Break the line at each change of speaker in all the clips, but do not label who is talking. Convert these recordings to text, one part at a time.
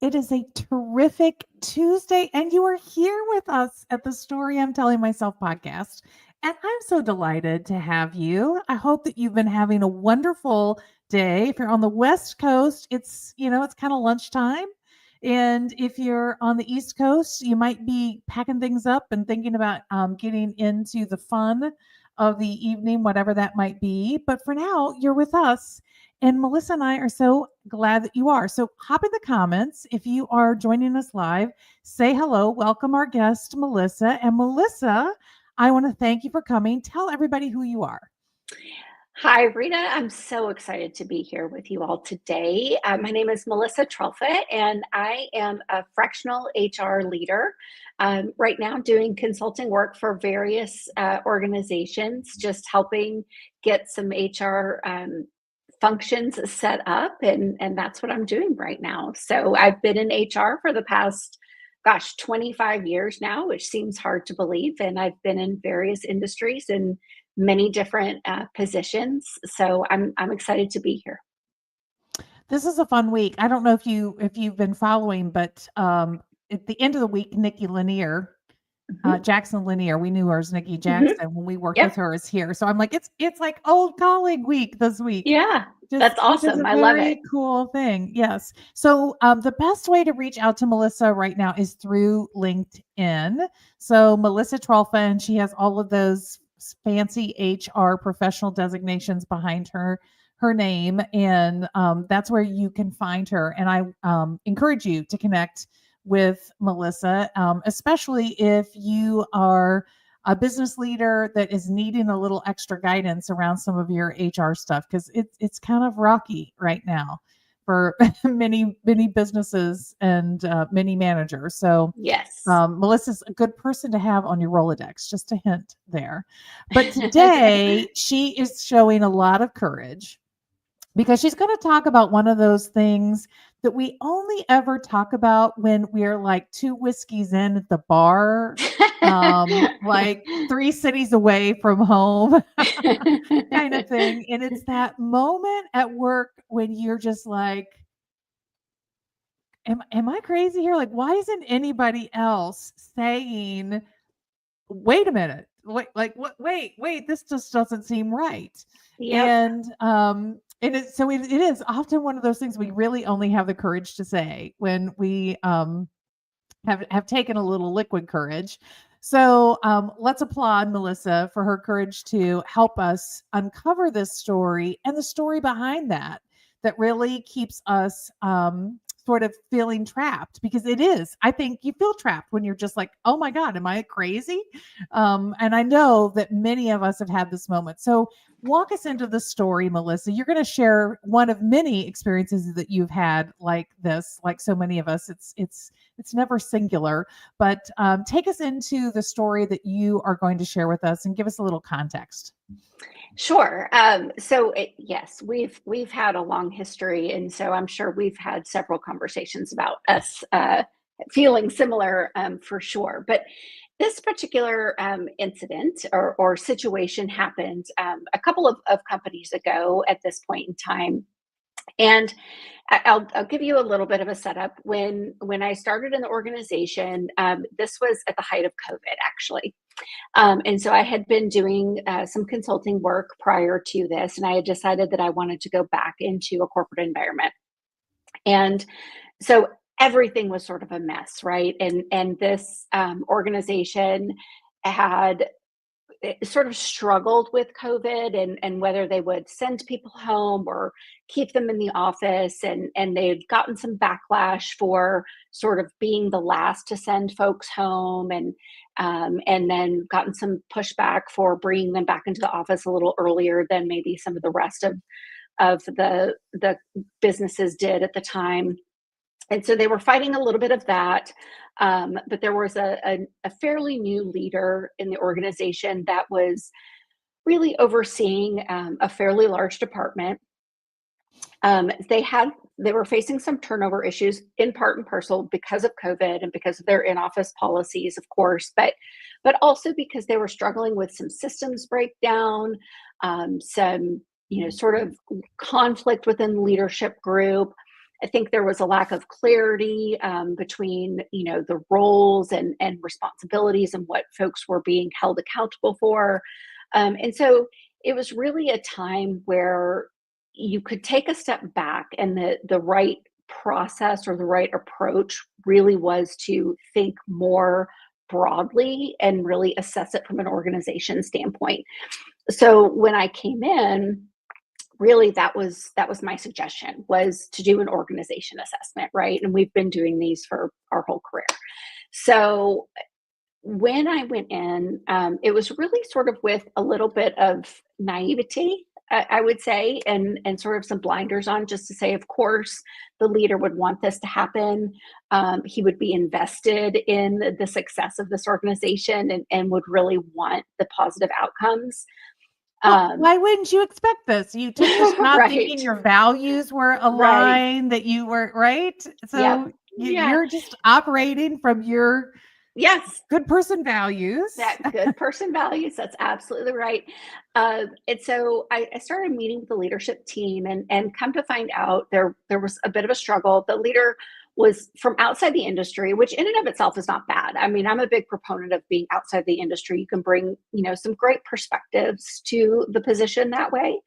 It is a terrific Tuesday, and you are here with us at the Story I'm Telling Myself podcast. And I'm so delighted to have you. I hope that you've been having a wonderful day. If you're on the West Coast, it's kind of lunchtime. And if you're on the East Coast, you might be packing things up and thinking about getting into the fun of the evening, whatever that might be. But for now, you're with us. And Melissa and I are so glad that you are. So hop in the comments if you are joining us live. Say hello. Welcome our guest, Melissa. And Melissa, I want to thank you for coming. Tell everybody who you are.
Hi, Rita. I'm so excited to be here with you all today. My name is Melissa Trelfa, and I am a fractional HR leader right now doing consulting work for various organizations, just helping get some HR functions set up, and that's what I'm doing right now. So I've been in HR for the past 25 years now, which seems hard to believe. And I've been in various industries and many different positions. So I'm excited to be here.
This is a fun week. I don't know if you've been following, but at the end of the week, Nikki Lanier, Jackson Lanier, we knew her as Nikki Jackson when we worked with
Yep.
her, is here. So I'm like, it's like old colleague week this week.
Yeah,
Just
that's
which is
awesome.
a
I love it.
very cool thing. Yes. So the best way to reach out to Melissa right now is through LinkedIn. So Melissa Trolfa, and she has all of those fancy HR professional designations behind her name, and that's where you can find her. And I encourage you to connect with Melissa, especially if you are a business leader that is needing a little extra guidance around some of your HR stuff, because it's kind of rocky right now for many businesses and many managers. So
Yes.
Melissa's a good person to have on your Rolodex, just a hint there. But today she is showing a lot of courage because she's going to talk about one of those things that we only ever talk about when we're like two whiskeys in at the bar, like 3 cities away from home, kind of thing. And it's that moment at work when you're just like, am I crazy here? Like, why isn't anybody else saying, wait a minute, wait, this just doesn't seem right.
Yep.
And it is often one of those things we really only have the courage to say when we have taken a little liquid courage. So let's applaud Melissa for her courage to help us uncover this story and the story behind that really keeps us sort of feeling trapped, because it is. I think you feel trapped when you're just like, oh my God, am I crazy? And I know that many of us have had this moment. So walk us into the story, Melissa. You're going to share one of many experiences that you've had like this, like so many of us. It's never singular, but take us into the story that you are going to share with us and give us a little context.
Sure. Yes, we've had a long history, and so I'm sure we've had several conversations about us feeling similar for sure. But this particular incident or situation happened a couple of companies ago at this point in time. And I'll give you a little bit of a setup. When I started in the organization, this was at the height of COVID, actually. And so I had been doing some consulting work prior to this, and I had decided that I wanted to go back into a corporate environment. And so everything was sort of a mess, right? And this organization had sort of struggled with COVID and whether they would send people home or keep them in the office. And they had gotten some backlash for sort of being the last to send folks home, and then gotten some pushback for bringing them back into the office a little earlier than maybe some of the rest of the businesses did at the time. And so they were fighting a little bit of that. But there was a fairly new leader in the organization that was really overseeing a fairly large department. They were facing some turnover issues, in part and parcel because of COVID and because of their in-office policies, of course, but also because they were struggling with some systems breakdown, some sort of conflict within the leadership group. I think there was a lack of clarity between, the roles and responsibilities and what folks were being held accountable for. And so it was really a time where you could take a step back, and the right process or the right approach really was to think more broadly and really assess it from an organization standpoint. So when I came in, really that was my suggestion, was to do an organization assessment, right? And we've been doing these for our whole career. So when I went in, it was really sort of with a little bit of naivety, I would say, and sort of some blinders on, just to say, of course, the leader would want this to happen. He would be invested in the success of this organization, and would really want the positive outcomes.
Well, why wouldn't you expect this? You took this job thinking
Right,
your values were
right.
aligned, that you were right?
Yep.
So
Yeah.
you're just operating from your
Yes.
good person values.
That good person values. That's absolutely right. And so I started meeting with the leadership team, and come to find out, there was a bit of a struggle. The leader was from outside the industry, which in and of itself is not bad. I mean, I'm a big proponent of being outside the industry. You can bring, some great perspectives to the position that way.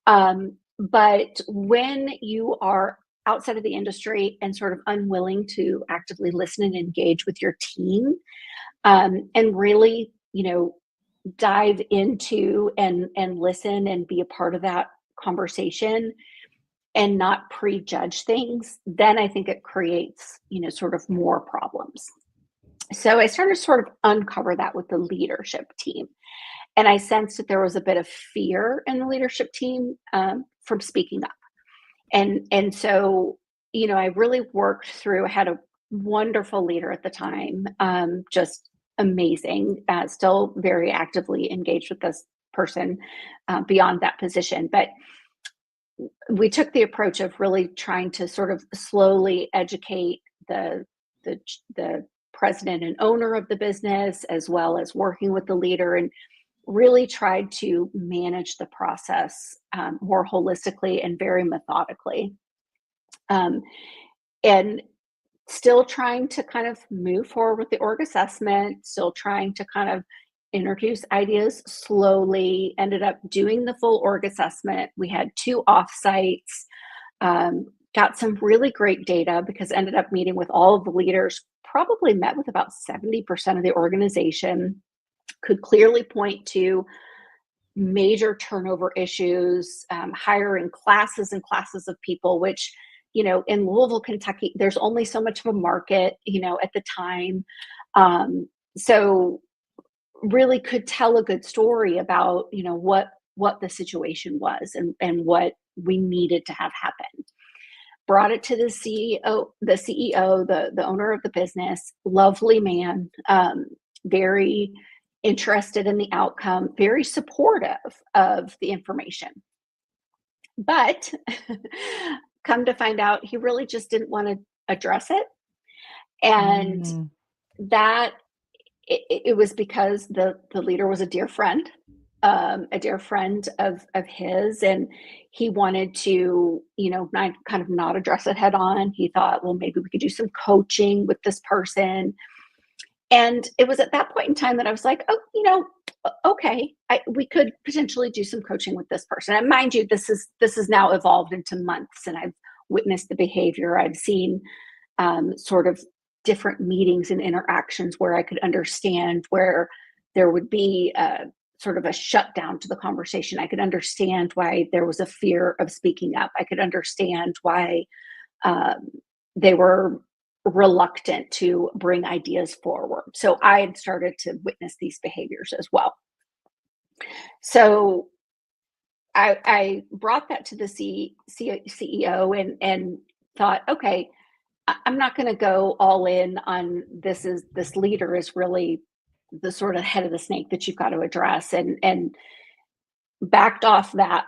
But when you are outside of the industry and sort of unwilling to actively listen and engage with your team, and really, dive into and listen and be a part of that conversation, and not prejudge things, then I think it creates, sort of more problems. So I started to sort of uncover that with the leadership team. And I sensed that there was a bit of fear in the leadership team, from speaking up. And so, I really worked through. I had a wonderful leader at the time, just amazing, still very actively engaged with this person, beyond that position. But we took the approach of really trying to sort of slowly educate the president and owner of the business, as well as working with the leader, and really tried to manage the process, more holistically and very methodically. Um, and still trying to kind of move forward with the org assessment, still trying to kind of introduce ideas slowly, ended up doing the full org assessment. We had 2 offsites, got some really great data, because ended up meeting with all of the leaders, probably met with about 70% of the organization, could clearly point to major turnover issues, hiring classes and classes of people, which, in Louisville, Kentucky, there's only so much of a market, at the time. So really could tell a good story about, what the situation was, and what we needed to have happen. Brought it to the CEO, the owner of the business, lovely man, very interested in the outcome, very supportive of the information. But come to find out, he really just didn't want to address it. And
Mm.
that it was because the leader was a dear friend of his, and he wanted to, not address it head on. He thought, well, maybe we could do some coaching with this person. And it was at that point in time that I was like, oh, okay, we could potentially do some coaching with this person. And mind you, this is now evolved into months, and I've witnessed the behavior. I've seen, sort of different meetings and interactions where I could understand where there would be sort of a shutdown to the conversation. I could understand why there was a fear of speaking up. I could understand why they were reluctant to bring ideas forward. So I had started to witness these behaviors as well. So I brought that to the CEO, and thought, okay, I'm not going to go all in on this leader is really the sort of head of the snake that you've got to address, and backed off that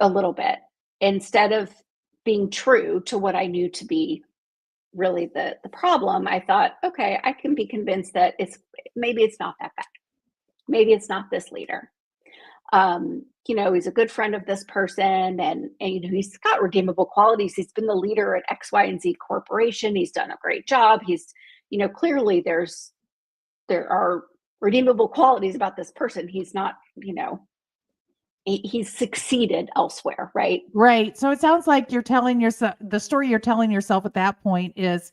a little bit, instead of being true to what I knew to be really the problem. I thought, okay, I can be convinced that maybe it's not that bad. Maybe it's not this leader. He's a good friend of this person, and he's got redeemable qualities. He's been the leader at X, Y, and Z corporation. He's done a great job. He's, clearly there are redeemable qualities about this person. He's not, he's succeeded elsewhere, right?
Right. So it sounds like you're telling yourself, the story you're telling yourself at that point is,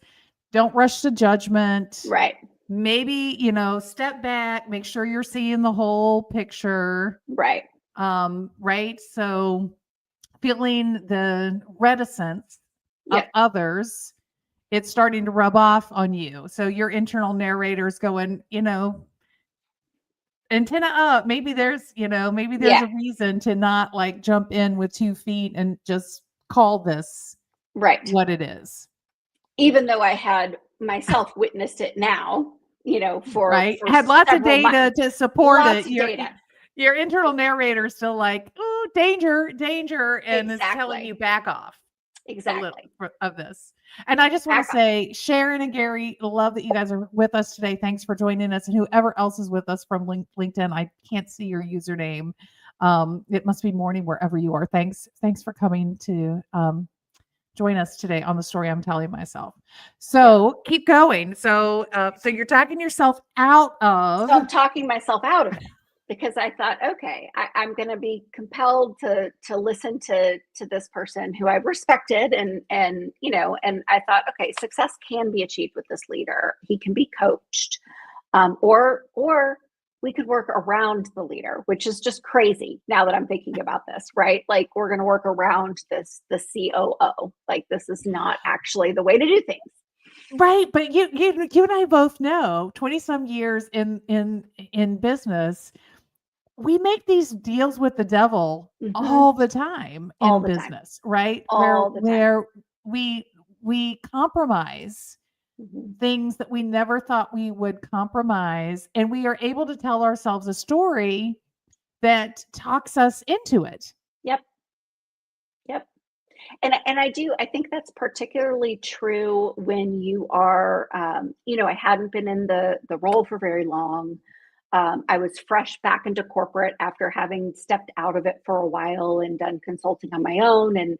don't rush to judgment.
Right.
Maybe, step back, make sure you're seeing the whole picture.
Right.
Right. So feeling the reticence of
Yep.
others, it's starting to rub off on you. So your internal narrator's going, antenna up. Maybe there's
Yeah.
a reason to not like jump in with 2 feet and just call this
Right.
what it is.
Even though I had myself witnessed it now, for
Right? Had lots of
several
data
months.
to support
Lots
it.
of data.
Your internal narrator is still like, "Oh, danger, danger," and is telling
Exactly.
you back off a little
Exactly.
of this. And I just want to
Back up.
say, Sharon and Gary, love that you guys are with us today. Thanks for joining us. And whoever else is with us from LinkedIn, I can't see your username. It must be morning wherever you are. Thanks for coming to join us today on the story I'm telling myself. So keep going. So you're talking yourself out of.
So I'm talking myself out of it because I thought, okay, I'm going to be compelled to listen to this person who I respected, and I thought, okay, success can be achieved with this leader. He can be coached, or we could work around the leader, which is just crazy now that I'm thinking about this, right? Like, we're going to work around the COO. Like, this is not actually the way to do things.
Right, but you and I both know 20 some years in business, we make these deals with the devil all the time
All
in
the time.
business, right?
All the time.
Where we compromise
Mhm.
things that we never thought we would compromise, and we are able to tell ourselves a story that talks us into it.
Yep. Yep. And I think that's particularly true when you are, I hadn't been in the role for very long. I was fresh back into corporate after having stepped out of it for a while and done consulting on my own.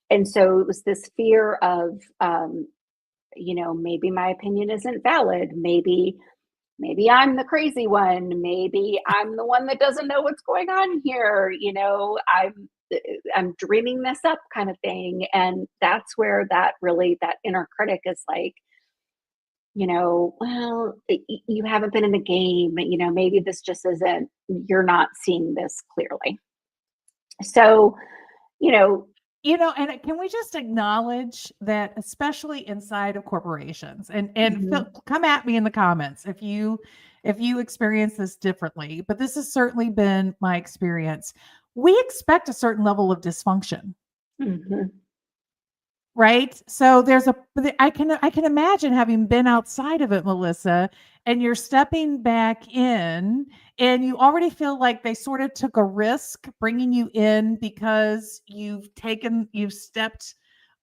And so it was this fear of, maybe my opinion isn't valid. Maybe I'm the crazy one. Maybe I'm the one that doesn't know what's going on here. I'm dreaming this up, kind of thing. And that's where that inner critic is like, well, you haven't been in the game. Maybe this just isn't, you're not seeing this clearly. So,
And can we just acknowledge that, especially inside of corporations, and
mhm,
come at me in the comments if you experience this differently, but this has certainly been my experience. We expect a certain level of dysfunction,
mhm,
right? So I can imagine having been outside of it, Melissa, and you're stepping back in, and you already feel like they sort of took a risk bringing you in because you've stepped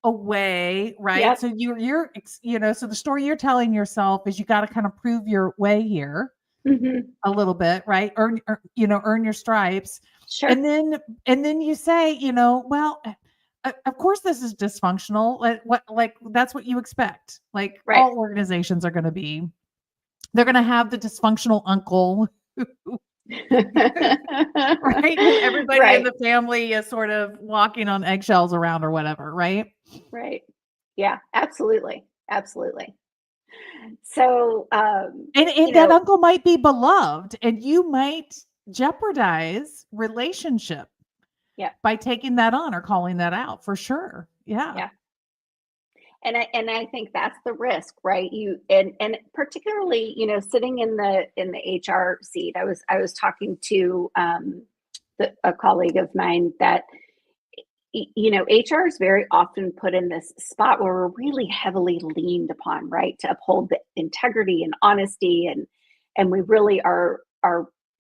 away, right?
yep,
So so the story you're telling yourself is you got to kind of prove your way here
mhm,
a little bit, right? Earn your stripes.
sure,
And then you say, well, of course this is dysfunctional. Like that's what you expect. Like
right.
all organizations are going to be. They're going to have the dysfunctional uncle, right? Who everybody in
Right,
the family is sort of walking on eggshells around or whatever, right?
right. Yeah, absolutely, absolutely. So,
And that uncle might be beloved, and you might jeopardize relationship
yeah,
by taking that on or calling that out for sure. Yeah.
yeah. And I think that's the risk, right? And particularly, sitting in the HR seat, I was talking to a colleague of mine that HR is very often put in this spot where we're really heavily leaned upon, right, to uphold the integrity and honesty, and we really are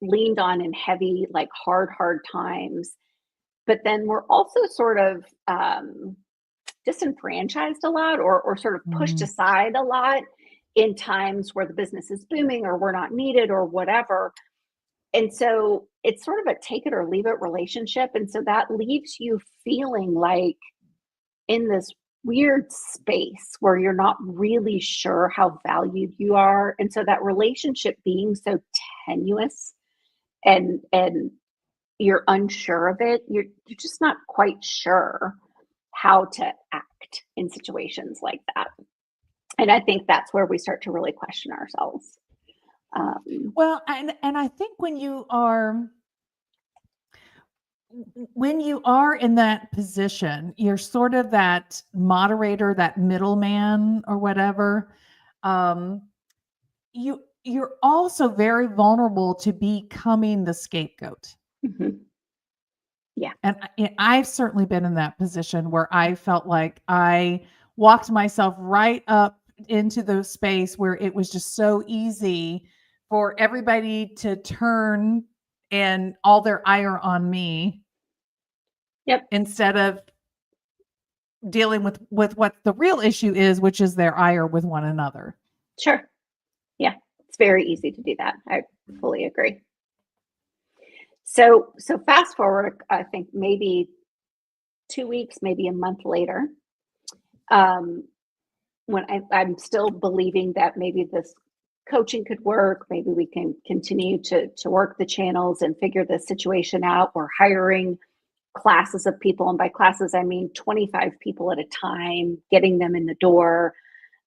leaned on in heavy, like, hard times. But then we're also sort of disenfranchised a lot, or sort of pushed
Mm.
aside a lot in times where the business is booming or we're not needed or whatever. And so it's sort of a take it or leave it relationship. And so that leaves you feeling like in this weird space where you're not really sure how valued you are. And so that relationship being so tenuous and you're unsure of it, you're just not quite sure how to act in situations like that. And I think that's where we start to really question ourselves.
Well, and I think when you are in that position, you're sort of that moderator, that middleman or whatever. Um, you're also very vulnerable to becoming the scapegoat.
Mhm. Yeah.
And I've certainly been in that position where I felt like I walked myself right up into the space where it was just so easy for everybody to turn and all their ire on me
Yep.
instead of dealing with what the real issue is, which is their ire with one another.
Sure. Yeah. It's very easy to do that. I fully agree. So fast forward, I think maybe 2 weeks, maybe a month later, um, when I'm still believing that maybe this coaching could work, maybe we can continue to work the channels and figure this situation out. We're hiring classes of people, and by classes I mean 25 people at a time, getting them in the door.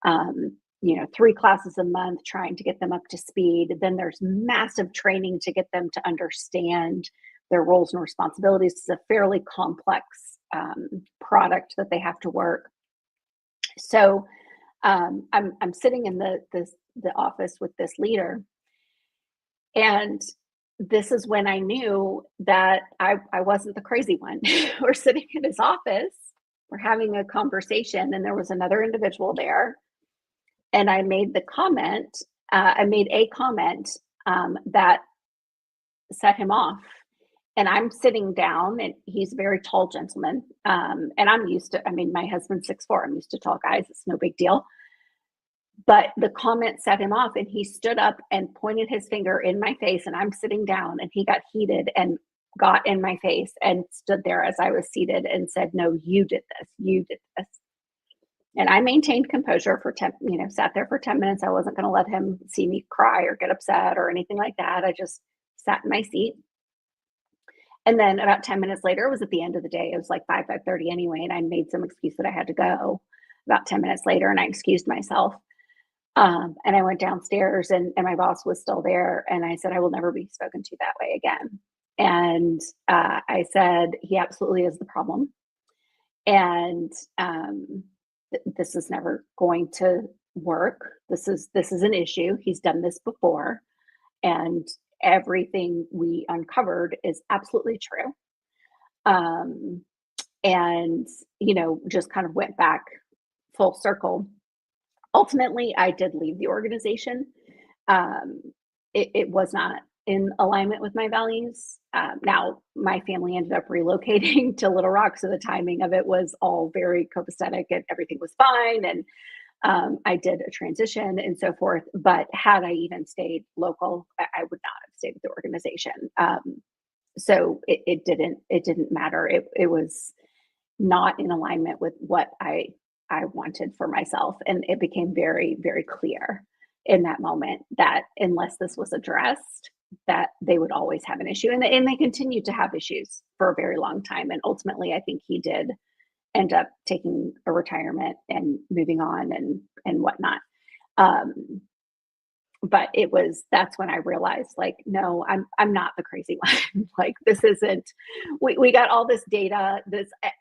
Um, 3 classes a month, trying to get them up to speed. Then there's massive training to get them to understand their roles and responsibilities. It's a fairly complex product that they have to work. So I'm sitting in the office with this leader, and this is when I knew that I wasn't the crazy one. We're sitting in his office, we're having a conversation, and there was another individual there, and I made the comment. I made a comment that set him off. And I'm sitting down, and he's a very tall gentleman. And I'm used to, I mean, my husband's 6'4". I'm used to tall guys. It's no big deal. But the comment set him off, and he stood up and pointed his finger in my face. And I'm sitting down, and he got heated and got in my face and stood there as I was seated and said, "No, you did this. You did this." And I maintained composure for 10, sat there for 10 minutes. I wasn't going to let him see me cry or get upset or anything like that. I just sat in my seat. And then about 10 minutes later, it was at the end of the day. It was like 5:30 anyway. And I made some excuse that I had to go about 10 minutes later, and I excused myself. And I went downstairs, and my boss was still there. And I said, "I will never be spoken to that way again." And I said, "He absolutely is the problem. And this is never going to work. This is an issue. He's done this before. And everything we uncovered is absolutely true." Um, and, just kind of went back full circle. Ultimately, I did leave the organization. Um, it was not in alignment with my values. Now, my family ended up relocating to Little Rock, so the timing of it was all very copacetic, and everything was fine. And I did a transition and so forth. But had I even stayed local, I would not have stayed with the organization. So it didn't matter. It was not in alignment with what I wanted for myself, and it became very, very clear in that moment that unless this was addressed, that they would always have an issue, and they continued to have issues for a very long time. And ultimately, I think he did end up taking a retirement and moving on and whatnot. Um, but that's when I realized, like, no, I'm not the crazy one. Like, this isn't, we got all this data,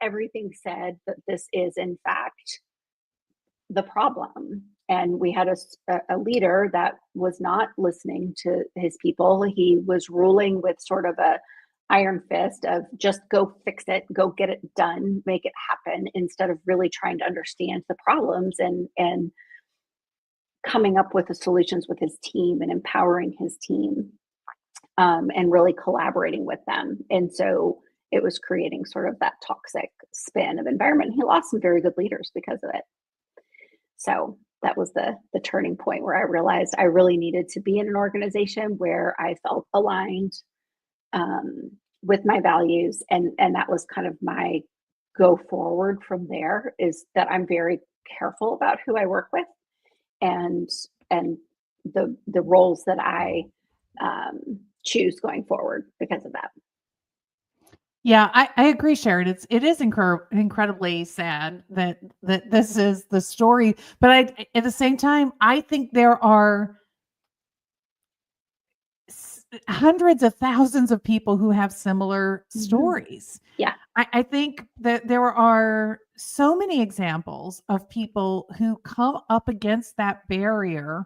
everything said that this is in fact the problem. And we had a leader that was not listening to his people. He was ruling with sort of a iron fist of just go fix it, go get it done, make it happen, instead of really trying to understand the problems and coming up with the solutions with his team and empowering his team, and really collaborating with them. And so it was creating sort of that toxic spin of environment. He lost some very good leaders because of it. So the turning point where I realized I really needed to be in an organization where I felt aligned um, with my values, and that was kind of my go forward from there. Is that I'm very careful about who I work with, and and the roles that I choose going forward because of that.
Yeah, I agree, Sharon. It is incredibly sad that this is the story, but at the same time, I think there are hundreds of thousands of people who have similar
Hmm.
stories.
Yeah.
I think that there are so many examples of people who come up against that barrier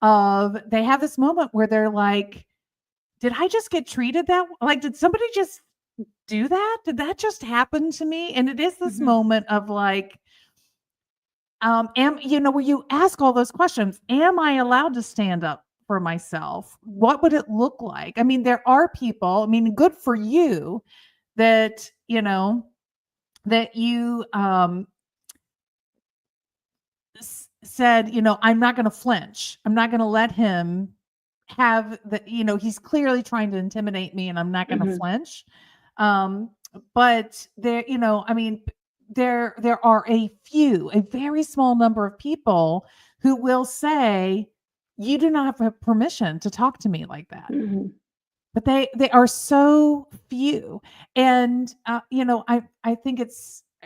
of they have this moment where they're like, did I just get treated like, did somebody just do that? Did that just happen to me? And it is this
Hmm.
moment of like, where you ask all those questions, am I allowed to stand up for myself? What would it look like? I mean, there are people, I mean, good for you that, that you said, I'm not going to flinch. I'm not going to let him have he's clearly trying to intimidate me and I'm not going to
Hmm.
flinch. Um, but there, I mean, there are a very small number of people who will say, you do not have permission to talk to me like that.
Hmm.
But they are so few. And I think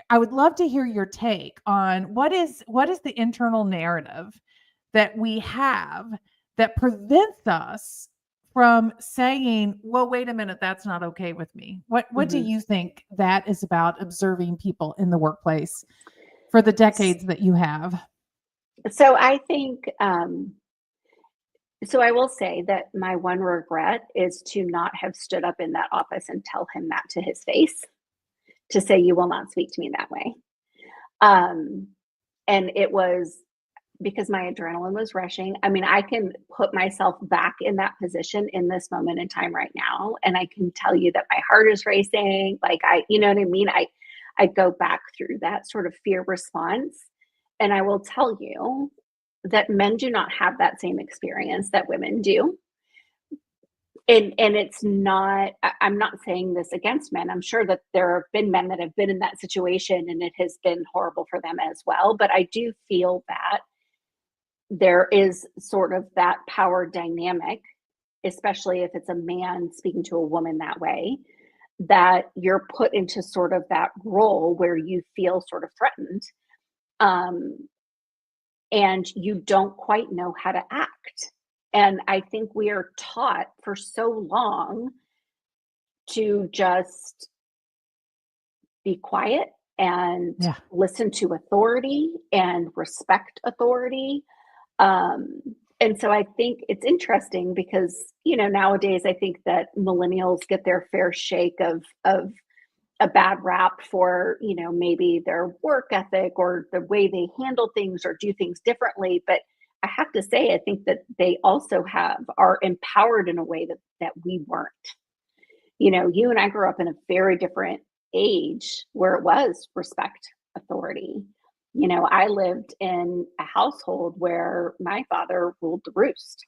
I would love to hear your take on what is the internal narrative that we have that prevents us from saying, well, wait a minute, that's not okay with me. What do
Hmm.
you think that is about observing people in the workplace for the decades that you have?
So I think, so I will say that my one regret is to not have stood up in that office and tell him that to his face, to say, you will not speak to me that way. Um, and it was because my adrenaline was rushing. I mean, I can put myself back in that position in this moment in time right now, and I can tell you that my heart is racing. Like you know what I mean? I go back through that sort of fear response, and I will tell you that men do not have that same experience that women do. And it's not, I'm not saying this against men. I'm sure that there have been men that have been in that situation and it has been horrible for them as well. But I do feel that there is sort of that power dynamic, especially if it's a man speaking to a woman that way, that you're put into sort of that role where you feel sort of threatened, um, and you don't quite know how to act. And I think we are taught for so long to just be quiet and
Yeah.
listen to authority and respect authority. Um, and so I think it's interesting because, nowadays I think that millennials get their fair shake of a bad rap for, maybe their work ethic or the way they handle things or do things differently. But I have to say, I think that they also are empowered in a way that we weren't. You and I grew up in a very different age where it was respect authority. I lived in a household where my father ruled the roost.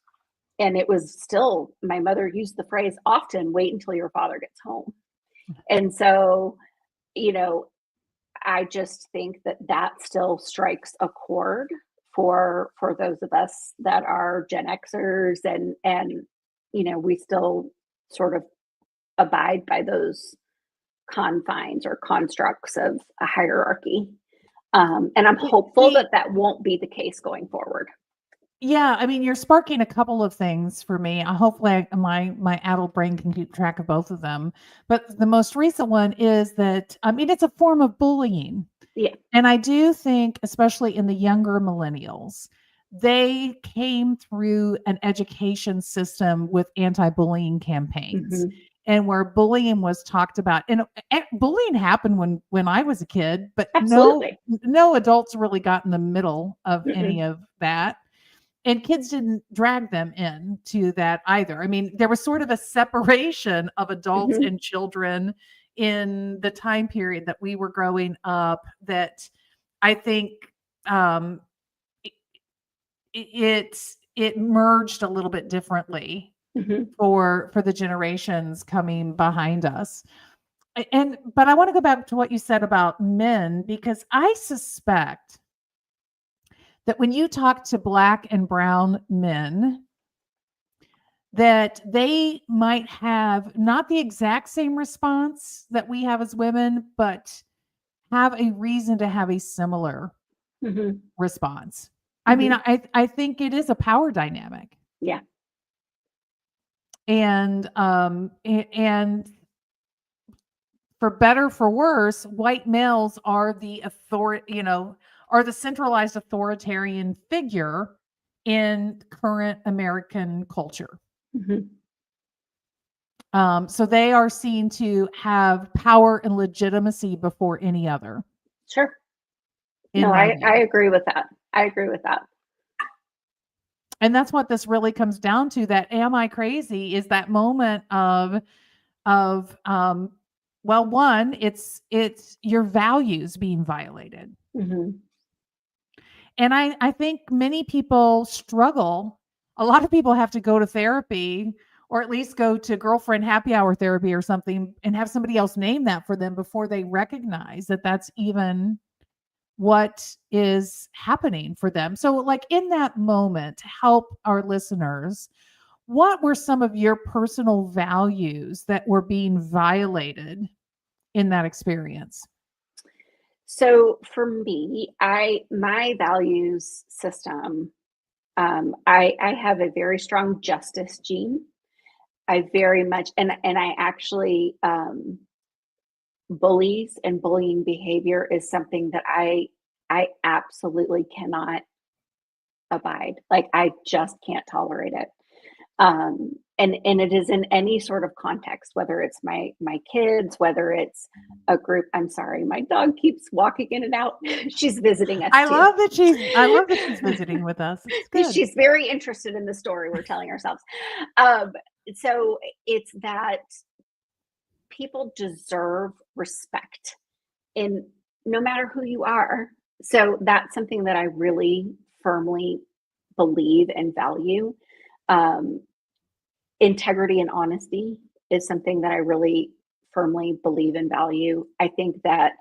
And it was still, my mother used the phrase often, wait until your father gets home. And so, you know, I just think that that still strikes a chord for those of us that are Gen Xers, and we still sort of abide by those confines or constructs of a hierarchy. And I'm hopeful
See,
that that won't be the case going forward.
yeah, I mean, you're sparking a couple of things for me. Hopefully, my adult brain can keep track of both of them. But the most recent one is that I mean, it's a form of bullying,
Yeah.
and I do think, especially in the younger millennials, they came through an education system with anti-bullying campaigns,
Hmm.
and where bullying was talked about. And bullying happened when I was a kid, but
Absolutely.
no adults really got in the middle of any
Mm-mm.
of that, and kids didn't drag them into that either. I mean, there was sort of a separation of adults
Hmm.
and children in the time period that we were growing up that I think um, it merged a little bit differently
Mhm.
for the generations coming behind us. But I want to go back to what you said about men, because I suspect that when you talk to Black and brown men, that they might have not the exact same response that we have as women, but have a reason to have a similar
Mhm.
response. I mean,
Mhm.
I think it is a power dynamic.
Yeah.
And for better for worse, white males are the are the centralized authoritarian figure in current American culture.
Mhm.
So they are seen to have power and legitimacy before any other,
Sure.
in
No,
my
I
view.
agree with that. I agree with that.
And that's what this really comes down to. That am I crazy? Is that moment of well, one, it's your values being violated.
Mhm.
And I think many people struggle. A lot of people have to go to therapy, or at least go to girlfriend happy hour therapy or something, and have somebody else name that for them before they recognize that that's even what is happening for them. So, like, in that moment, to help our listeners, what were some of your personal values that were being violated in that experience?
So for me, my values system, I have a very strong justice gene. I very much, and I actually, bullies and bullying behavior is something that I absolutely cannot abide. Like, I just can't tolerate it. And it is in any sort of context, whether it's my kids, whether it's a group. I'm sorry, my dog keeps walking in and out. She's visiting us too.
I love that she's visiting with us. It's good.
She's very interested in the story we're telling ourselves. Um, so it's that people deserve respect in no matter who you are. So that's something that I really firmly believe and value. Um, Integrity and honesty is something that I really firmly believe and value. I think that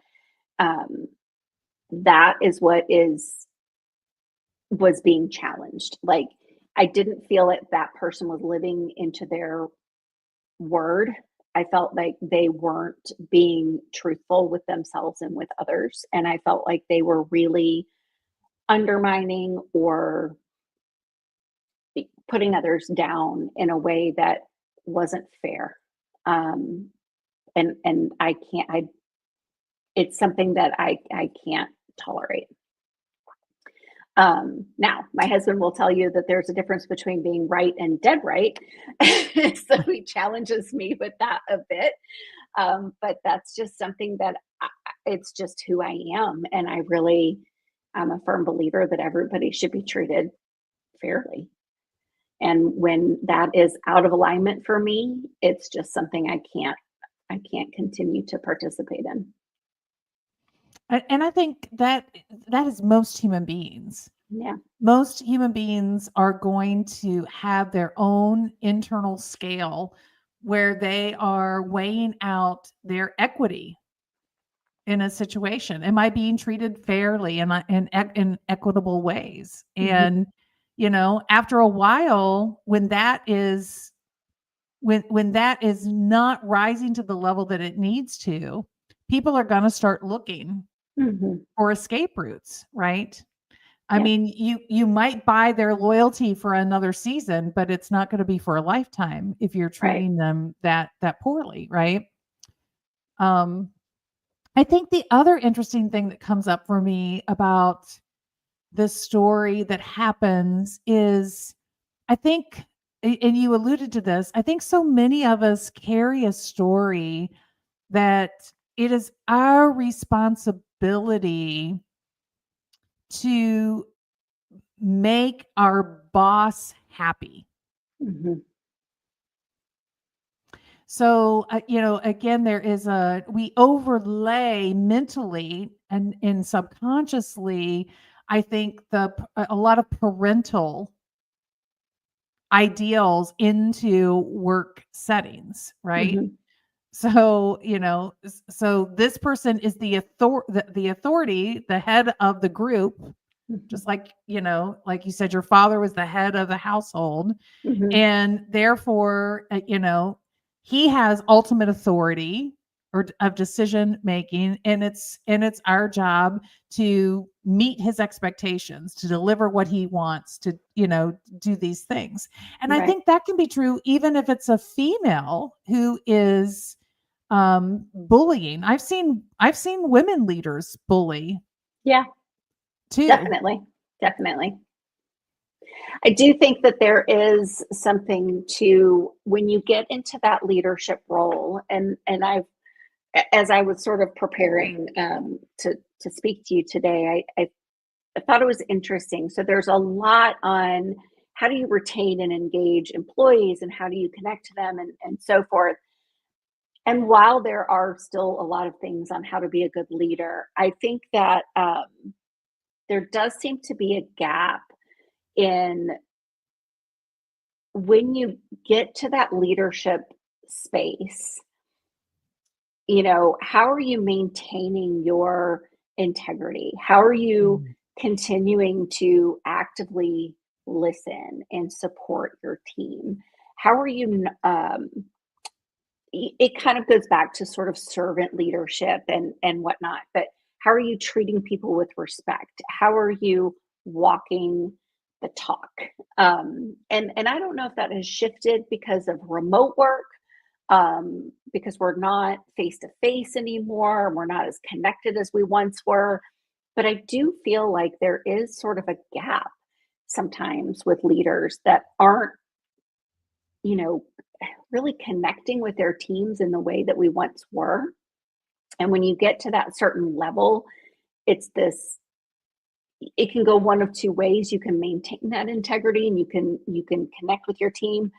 um, that is what is was being challenged. Like, I didn't feel that that person was living into their word. I felt like they weren't being truthful with themselves and with others. And I felt like they were really undermining or putting others down in a way that wasn't fair. Um, and I can't, it's something that I can't tolerate. Now, my husband will tell you that there's a difference between being right and dead right. So he challenges me with that a bit. But that's just something that it's just who I am. And I'm a firm believer that everybody should be treated fairly. And when that is out of alignment for me, it's just something I can't continue to participate in.
And I think that that is most human beings.
Yeah.
Most human beings are going to have their own internal scale where they are weighing out their equity in a situation. Am I being treated fairly in equitable ways?
Mhm.
And after a while, when that is not rising to the level that it needs to, people are going to start looking
Mhm.
for escape routes, right? I
Yep.
mean, you might buy their loyalty for another season, but it's not going to be for a lifetime if you're
Right.
treating them that poorly, right? Um, I think the other interesting thing that comes up for me about this story that happens is, I think, and you alluded to this, I think so many of us carry a story that it is our responsibility to make our boss happy.
Mhm.
So, again, we overlay mentally and subconsciously I think a lot of parental ideals into work settings, right?
Mhm.
So, so this person is the authority, the head of the group,
Mhm.
just like, like you said, your father was the head of the household,
Mhm.
and therefore, he has ultimate authority of decision making, and it's our job to meet his expectations, to deliver what he wants, to do these things. And I
Right.
think that can be true even if it's a female who is bullying. I've seen women leaders bully
Yeah,
too.
definitely. Definitely. I do think that there is something to when you get into that leadership role, and as I was sort of preparing to speak to you today, I thought it was interesting. So there's a lot on how do you retain and engage employees, and how do you connect to them, and so forth. And while there are still a lot of things on how to be a good leader, I think that there does seem to be a gap in when you get to that leadership space, how are you maintaining your integrity? How are you
Mm.
continuing to actively listen and support your team? How are you, it kind of goes back to sort of servant leadership and whatnot, but how are you treating people with respect? How are you walking the talk? And I don't know if that has shifted because of remote work, because we're not face to face anymore, we're not as connected as we once were. But I do feel like there is sort of a gap sometimes with leaders that aren't, you know, really connecting with their teams in the way that we once were. And when you get to that certain level, it's this it can go one of two ways. You can maintain that integrity and you can connect with your team,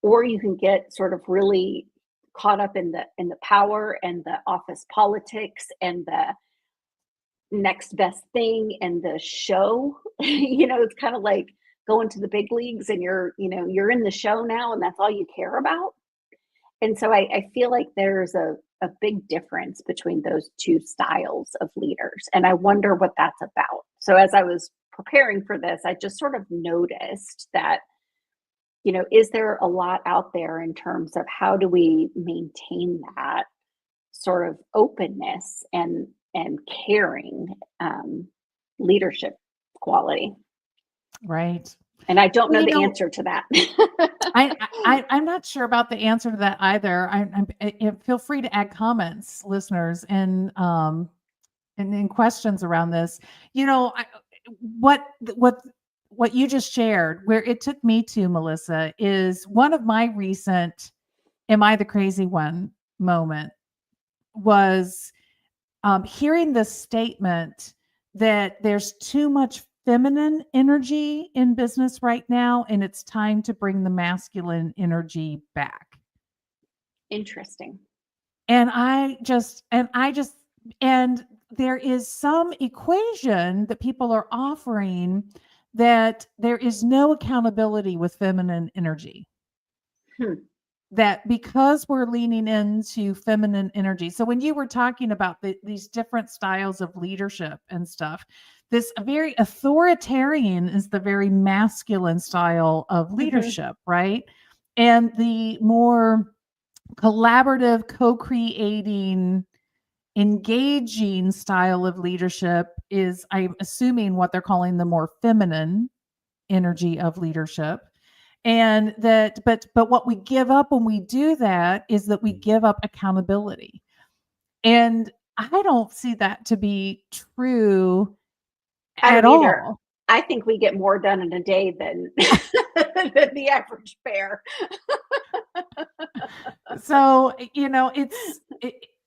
or you can get sort of really caught up in the power and the office politics and the next best thing and the show. It's kind of like going to the big leagues and you're in the show now and that's all you care about. And so I feel like there's a big difference between those two styles of leaders. And I wonder what that's about. So as I was preparing for this, I just sort of noticed that, is there a lot out there in terms of how do we maintain that sort of openness and caring leadership quality?
Right.
And I don't
Well,
know the answer to that.
I'm not sure about the answer to that either. Feel free to add comments, listeners, and questions around this. What what what you just shared, where it took me to, Melissa, is one of my recent "Am I the crazy one?" moment was hearing the statement that there's too much feminine energy in business right now, and it's time to bring the masculine energy back.
Interesting.
And there is some equation that people are offering that there is no accountability with feminine energy,
Hmm.
that because we're leaning into feminine energy. So when you were talking about these different styles of leadership and stuff, this very authoritarian is the very masculine style of
Hmm.
leadership, right? And the more collaborative, co-creating, engaging style of leadership is, I'm assuming, what they're calling the more feminine energy of leadership. And that, but what we give up when we do that is that we give up accountability. And I don't see that to be true
I
at
don't either.
all.
I think we get more done in a day than than the average bear.
So,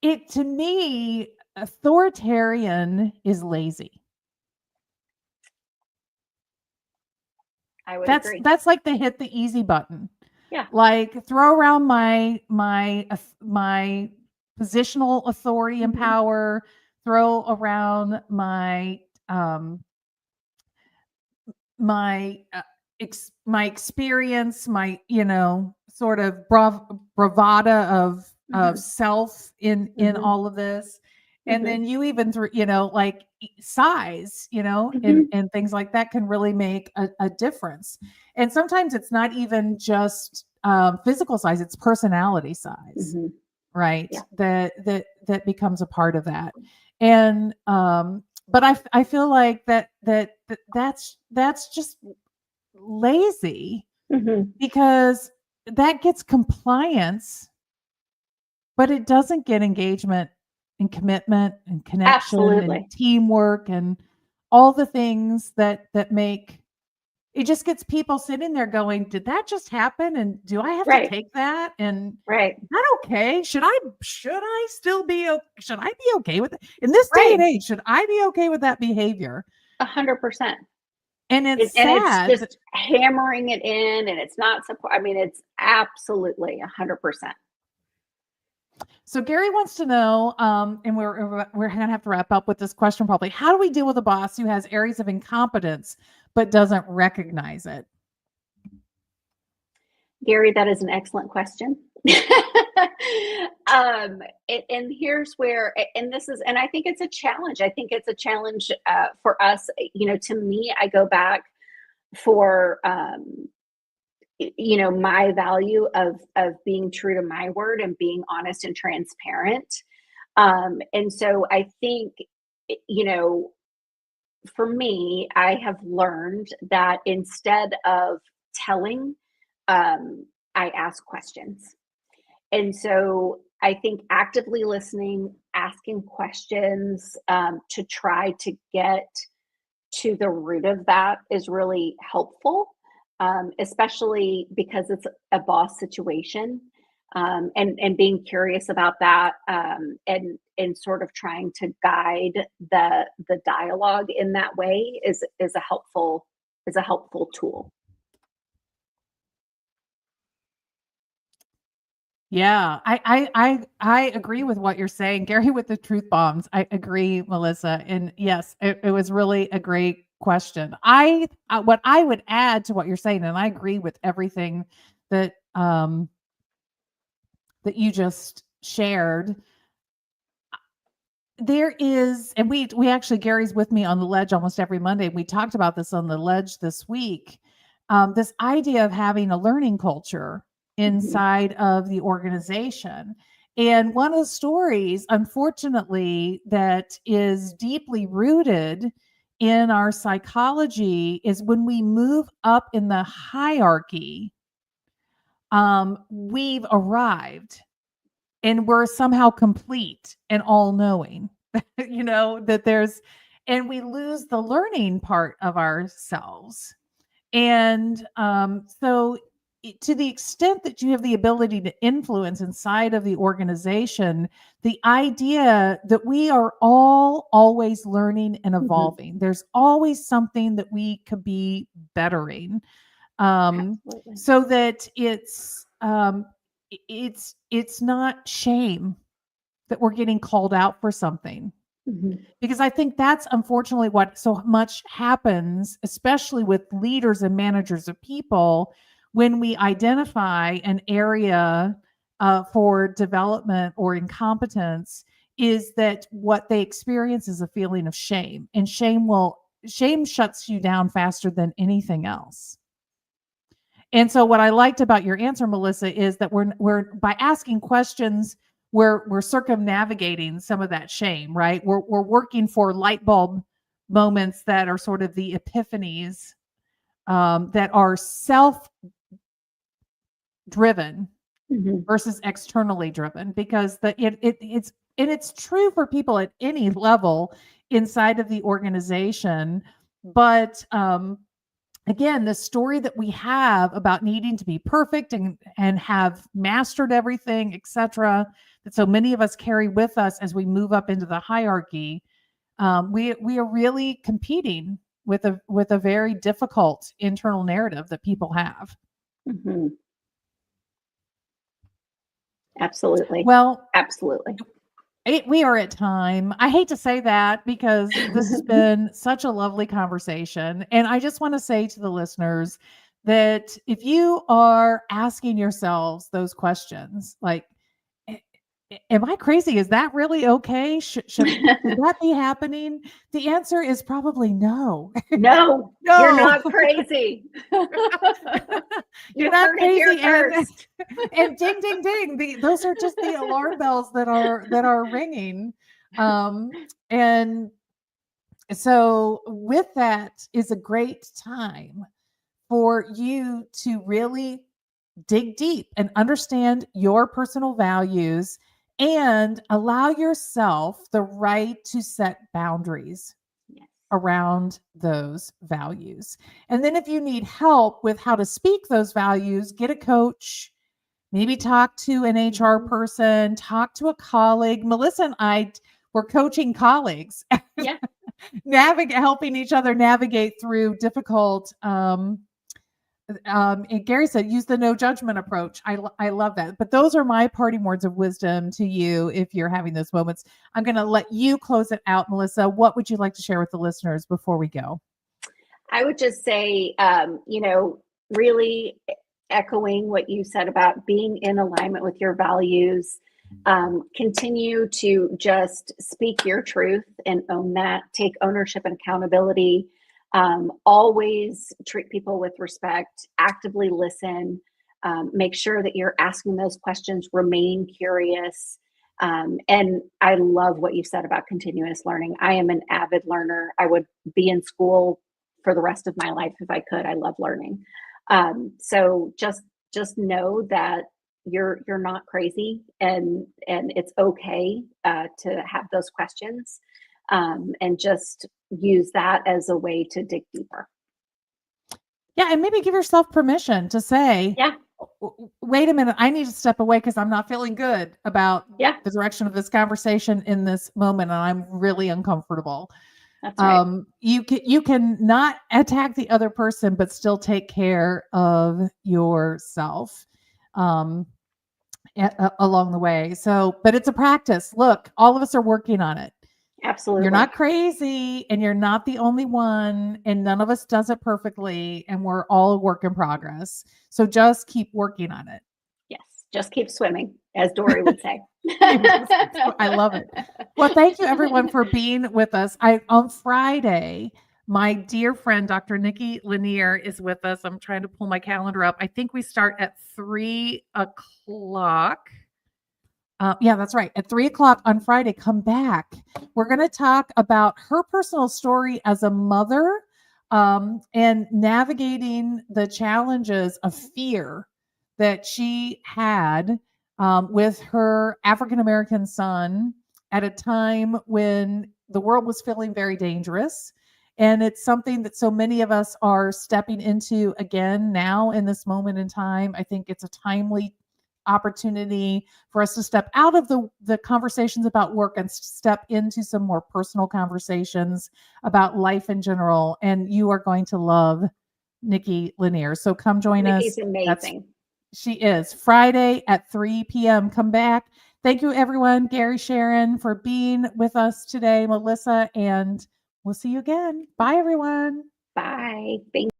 it to me, authoritarian is lazy.
I would
That's
agree.
that's like the hit the easy button.
Yeah.
Like, throw around my positional authority and
Hmm.
power, throw around my my my experience, my sort of bravada of self in all of this, and then you even through like size, and things like that can really make a difference. And sometimes it's not even just physical size; it's personality size, right?
Yeah.
That becomes a part of that. And but I feel like that's just lazy, because that gets compliance, but it doesn't get engagement and commitment and connection and
Absolutely.
teamwork and all the things that make it. Just gets people sitting there going, did that just happen? And do I have to
Right.
take that? And
Right.
is that okay? Should I still be should I be okay with it? In this day and
Right.
age, should I be okay with that behavior?
100%.
And it's
And it's
sad.
just hammering it in, and it's not support. I mean, it's absolutely 100%.
So Gary wants to know, and we're gonna have to wrap up with this question probably. How do we deal with a boss who has areas of incompetence but doesn't recognize it?
Gary, that is an excellent question. And here's where, and this is, and I think it's a challenge. I think it's a challenge for us. To me, I go back for my value of being true to my word and being honest and transparent. And so I think, you know, for me, I have learned that instead of telling, I ask questions. And so I think actively listening, asking questions to try to get to the root of that is really helpful, especially because it's a boss situation. And being curious about that, and sort of trying to guide the dialogue in that way is a helpful tool.
Yeah, I agree with what you're saying, Gary, with the truth bombs. I agree, Melissa. And yes, it was really a great question. What I would add to what you're saying, and I agree with everything that that you just shared. There is, and we actually, Gary's with me on the ledge almost every Monday. We talked about this on the ledge this week. This idea of having a learning culture
Mhm.
inside of the organization. And one of the stories, unfortunately, that is deeply rooted in our psychology is when we move up in the hierarchy, we've arrived and we're somehow complete and all knowing. That there's, and we lose the learning part of ourselves. And so to the extent that you have the ability to influence inside of the organization, the idea that we are all always learning and
Mhm.
evolving, there's always something that we could be bettering,
Absolutely.
so that it's not shame that we're getting called out for something.
Mhm.
Because I think that's unfortunately what so much happens, especially with leaders and managers of people, when we identify an area for development or incompetence, is that what they experience is a feeling of shame, and shame shuts you down faster than anything else. And so what I liked about your answer, Melissa, is that we're by asking questions, we're circumnavigating some of that shame, right? We're working for light bulb moments that are sort of the epiphanies, that are self driven
Mhm.
versus externally driven, because it's true for people at any level inside of the organization. But again, the story that we have about needing to be perfect and have mastered everything, etc., that so many of us carry with us as we move up into the hierarchy, we are really competing with a very difficult internal narrative that people have.
Mhm. Absolutely.
Well,
Absolutely.
We are at time. I hate to say that because this has been such a lovely conversation. And I just want to say to the listeners that if you are asking yourselves those questions, like, "A- am I crazy? Is that really okay? Should that be happening?" The answer is probably no.
No, you're
No.
not crazy.
You're
You
not
heard it here
crazy,
first.
and ding ding ding, those are just the alarm bells that are ringing. um and so with that is a great time for you to really dig deep and understand your personal values and allow yourself the right to set boundaries
Yes.
around those values. And then if you need help with how to speak those values, get a coach, maybe talk to an HR
Mhm.
person, talk to a colleague. Melissa and I were coaching colleagues,
Yeah.
helping each other navigate through difficult and Gary said, use the no judgment approach. I love that. But those are my parting words of wisdom to you if you're having those moments. I'm going to let you close it out, Melissa. What would you like to share with the listeners before we go?
I would just say, really echoing what you said about being in alignment with your values. Continue to just speak your truth and own that. Take ownership and accountability. Always treat people with respect. Actively listen. Make sure that you're asking those questions. Remain curious. And I love what you said about continuous learning. I am an avid learner. I would be in school for the rest of my life if I could. I love learning. So just know that you're not crazy, and it's okay to have those questions, and just use that as a way to dig deeper.
Yeah, and maybe give yourself permission to say,
Yeah,
Wait a minute, I need to step away because I'm not feeling good about
yeah,
the direction of this conversation in this moment, and I'm really uncomfortable."
that's right.
You can not attack the other person, but still take care of yourself. Um, Along the way. So, but it's a practice. Look, all of us are working on it. You're
Absolutely.
not crazy and you're not the only one, and none of us does it perfectly, and we're all a work in progress. So just keep working on it.
Yes. Just keep swimming, as Dory would say.
I love it. Well, thank you everyone for being with us. I On Friday, my dear friend Dr. Nikki Lanier is with us. I'm trying to pull my calendar up. I think we start at 3 o'clock. Yeah, that's right. At 3 o'clock on Friday, come back. We're going to talk about her personal story as a mother, and navigating the challenges of fear that she had with her African American son at a time when the world was feeling very dangerous. And it's something that so many of us are stepping into again now in this moment in time. I think it's a timely opportunity for us to step out of the conversations about work and step into some more personal conversations about life in general. And you are going to love Nikki Lanier. So come join
Nikki's
us. That's
amazing.
She is Friday at 3 p.m. Come back. Thank you, everyone. Gary, Sharon, for being with us today, Melissa, and we'll see you again. Bye, everyone.
Bye. Thank